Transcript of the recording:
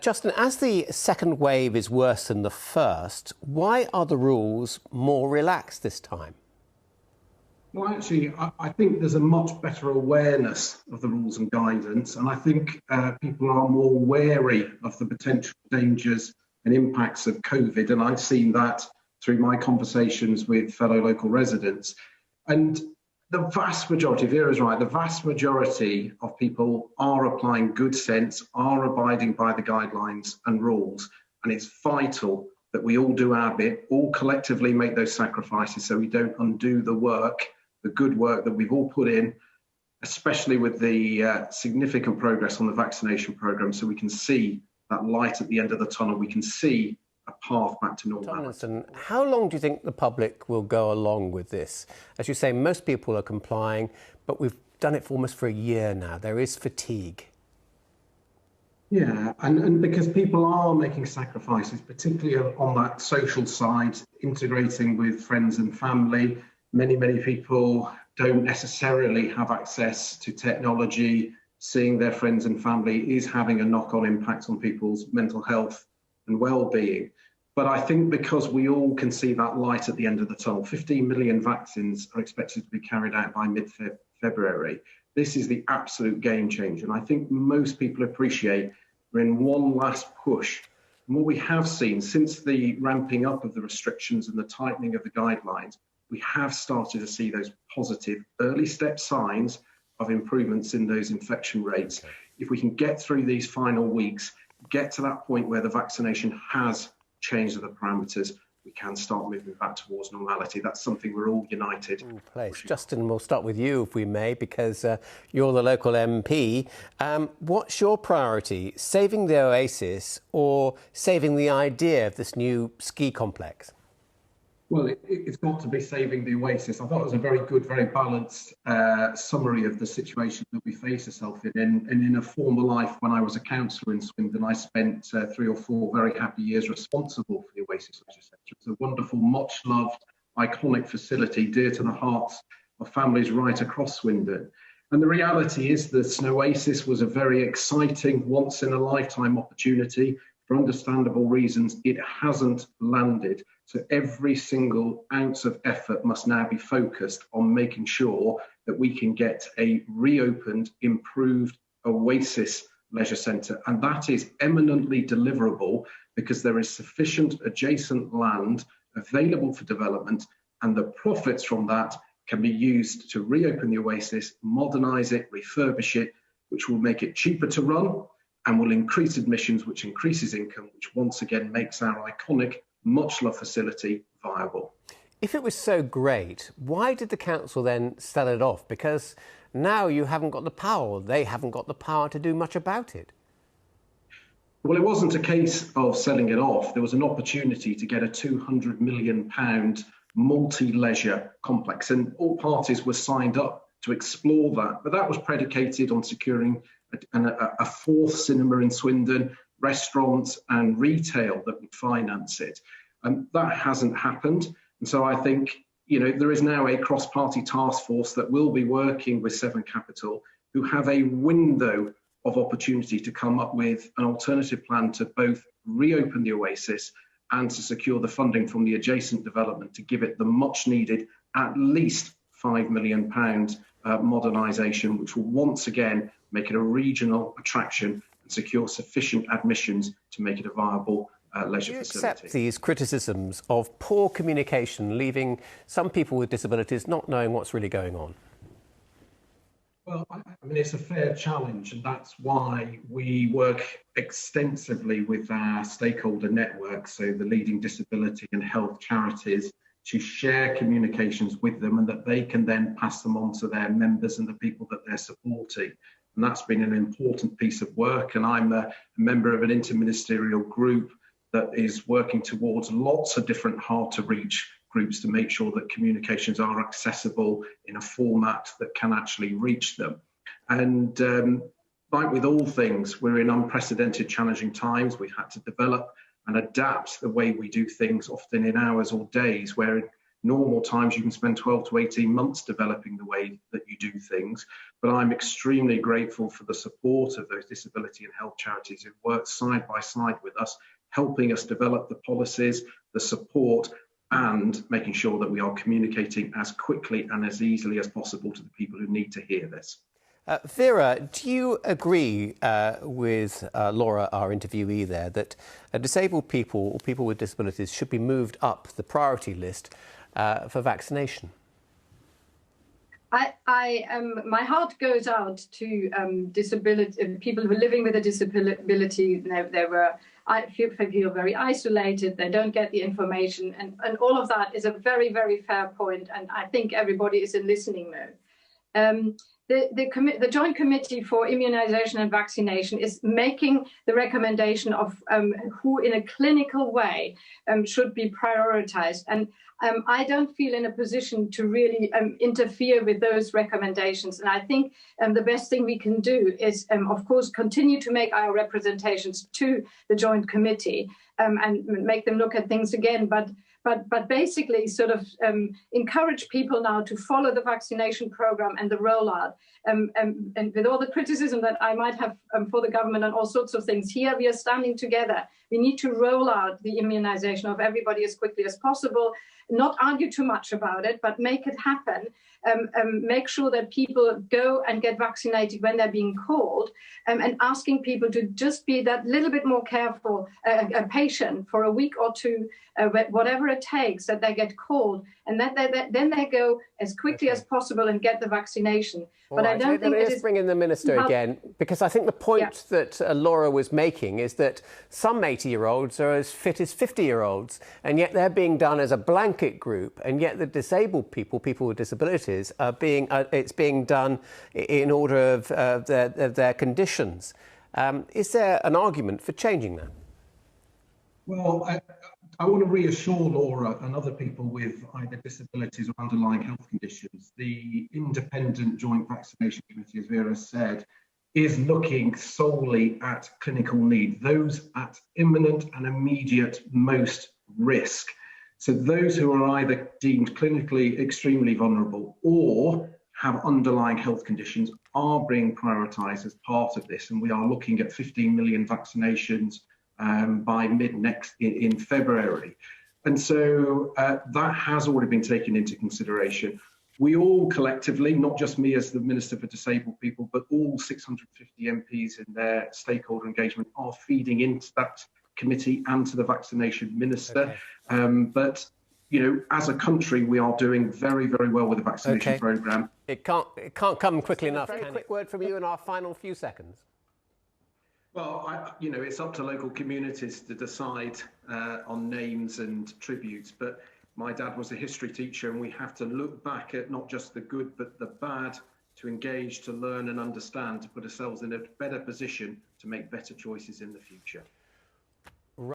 Justin, as the second wave is worse than the first, why are the rules more relaxed this time? Well, actually, I think there's a much better awareness of the rules and guidance, and I think people are more wary of the potential dangers and impacts of COVID, and I've seen that through my conversations with fellow local residents. And the vast majority, Vera's right, the vast majority of people are applying good sense, are abiding by the guidelines and rules, and it's vital that we all do our bit, all collectively make those sacrifices so we don't undo the work, the good work that we've all put in, especially with the significant progress on the vaccination programme, so we can see that light at the end of the tunnel. We can see a path back to normality. Tomlinson, how long do you think the public will go along with this? As you say, most people are complying, but we've done it for almost a year now. There is fatigue. Yeah, and because people are making sacrifices, particularly on that social side, integrating with friends and family. Many people don't necessarily have access to technology. Seeing their friends and family is having a knock-on impact on people's mental health and well-being. But I think because we all can see that light at the end of the tunnel, 15 million vaccines are expected to be carried out by mid-February. This is the absolute game changer. And I think most people appreciate we're in one last push. And what we have seen since the ramping up of the restrictions and the tightening of the guidelines, we have started to see those positive early step signs of improvements in those infection rates. If we can get through these final weeks, get to that point where the vaccination has changed the parameters, we can start moving back towards normality. That's something we're all united. Justin, we'll start with you, if we may, because you're the local MP. What's your priority, saving the Oasis or saving the idea of this new ski complex? Well, it's got to be saving the Oasis. I thought it was a very good, very balanced summary of the situation that we face ourselves in. And in a former life, when I was a councillor in Swindon, I spent 3 or 4 very happy years responsible for the Oasis Leisure Centre. It's a wonderful, much-loved, iconic facility, dear to the hearts of families right across Swindon. And the reality is that an Oasis was a very exciting, once-in-a-lifetime opportunity. For understandable reasons, it hasn't landed. So every single ounce of effort must now be focused on making sure that we can get a reopened, improved Oasis Leisure Centre. And that is eminently deliverable because there is sufficient adjacent land available for development, and the profits from that can be used to reopen the Oasis, modernise it, refurbish it, which will make it cheaper to run and will increase admissions, which increases income, which once again makes our iconic, much-loved facility viable. If it was so great, why did the council then sell it off? Because now you haven't got the power, they haven't got the power to do much about it. Well, it wasn't a case of selling it off. There was an opportunity to get a £200 million multi-leisure complex, and all parties were signed up to explore that. But that was predicated on securing a 4th cinema in Swindon, restaurants and retail that would finance it. And that hasn't happened. And so I think, there is now a cross-party task force that will be working with Severn Capital, who have a window of opportunity to come up with an alternative plan to both reopen the Oasis and to secure the funding from the adjacent development to give it the much needed, at least £5 million modernisation, which will once again make it a regional attraction and secure sufficient admissions to make it a viable leisure facility. Do you accept these criticisms of poor communication, leaving some people with disabilities not knowing what's really going on? Well, I mean, it's a fair challenge, and that's why we work extensively with our stakeholder network, so the leading disability and health charities, to share communications with them and that they can then pass them on to their members and the people that they're supporting. And that's been an important piece of work. And I'm a member of an interministerial group that is working towards lots of different hard-to-reach groups to make sure that communications are accessible in a format that can actually reach them. And like with all things, we're in unprecedented, challenging times. We've had to develop and adapt the way we do things, often in hours or days, where Normal times, you can spend 12 to 18 months developing the way that you do things. But I'm extremely grateful for the support of those disability and health charities who work side by side with us, helping us develop the policies, the support, and making sure that we are communicating as quickly and as easily as possible to the people who need to hear this. Vera, do you agree with Laura, our interviewee there, that disabled people or people with disabilities should be moved up the priority list for vaccination? My heart goes out to disability people who are living with a disability. I feel very isolated. They don't get the information, and all of that is a very, very fair point. And I think everybody is in listening mode. The Joint Committee for Immunisation and Vaccination is making the recommendation of who in a clinical way should be prioritised. And I don't feel in a position to really interfere with those recommendations. And I think the best thing we can do is, of course, continue to make our representations to the Joint Committee and make them look at things again. But basically sort of encourage people now to follow the vaccination program and the rollout. And with all the criticism that I might have for the government and all sorts of things, here we are standing together. We need to roll out the immunization of everybody as quickly as possible, not argue too much about it, but make it happen. Make sure that people go and get vaccinated when they're being called, and asking people to just be that little bit more careful, patient for a week or two, whatever it takes, that they get called, and then they go as quickly as possible and get the vaccination. But I don't think let's bring in the Minister again, because I think the point that Laura was making is that some 80-year-olds are as fit as 50-year-olds, and yet they're being done as a blanket group, and yet the disabled people with disabilities, it's being done in order of their conditions. Is there an argument for changing that? Well, I want to reassure Laura and other people with either disabilities or underlying health conditions. The Independent Joint Vaccination Committee, as Vera said, is looking solely at clinical need, those at imminent and immediate most risk. So those who are either deemed clinically extremely vulnerable or have underlying health conditions are being prioritised as part of this. And we are looking at 15 million vaccinations by mid-next in February. And so that has already been taken into consideration. We all collectively, not just me as the Minister for Disabled People, but all 650 MPs in their stakeholder engagement are feeding into that committee and to the vaccination minister. Okay. But, you know, as a country, we are doing very, very well with the vaccination programme. It can't come quickly enough. Very quick word from you in our final few seconds. Well, you know, it's up to local communities to decide on names and tributes, but my dad was a history teacher, and we have to look back at not just the good, but the bad, to engage, to learn and understand, to put ourselves in a better position to make better choices in the future.